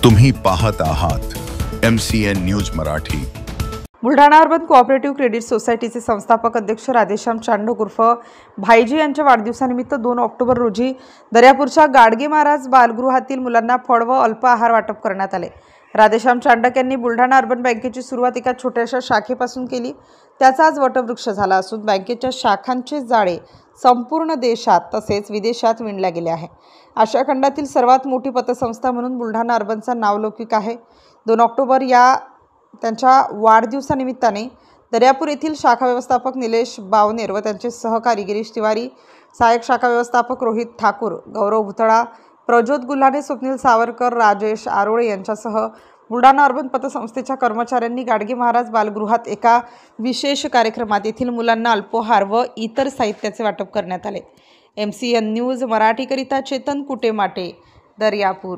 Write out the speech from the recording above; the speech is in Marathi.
तुम्ही पाहत आहात MCN news Marathi. Buldhana urban cooperative credit सोसायटीचे संस्थापक अध्यक्ष राधेश्याम चांडोक उर्फ भाईजी यांच्या वाढदिवसानिमित्त 2 ऑक्टोबर रोजी दर्यापूरच्या गाडगे महाराज बालगृहातील मुलांना फळ व अल्प आहार वाटप करण्यात आले। राधेश्याम चांडक यांनी बुलढाणा अर्बन बँकेची सुरुवात एका छोट्याशा शाखेपासून केली। त्याचा आज वटवृक्ष झाला असून बँकेच्या शाखांचे जाळे संपूर्ण देशात तसेच विदेशात विणल्या गेले आहे। आशिया खंडातील सर्वात मोठी पतसंस्था म्हणून बुलढाणा अर्बनचा नावलौकिक आहे। 2 ऑक्टोबर या त्यांच्या वाढदिवसानिमित्ताने दर्यापूर येथील शाखा व्यवस्थापक निलेश बावनेर व त्यांचे सहकारी गिरीश तिवारी, सहाय्यक शाखा व्यवस्थापक रोहित ठाकूर, गौरव भुतळा, प्रज्योत गुल्हाने, स्वप्नील सावरकर, राजेश आरोळे यांच्यासह बुलढाणा अर्बन पतसंस्थेच्या कर्मचाऱ्यांनी गाडगे महाराज बालगृहात एका विशेष कार्यक्रमात येथील मुलांना अल्पोहार व इतर साहित्याचे वाटप करण्यात आले। MCN न्यूज मराठीकरिता चेतन कुटेमाटे, दर्यापूर।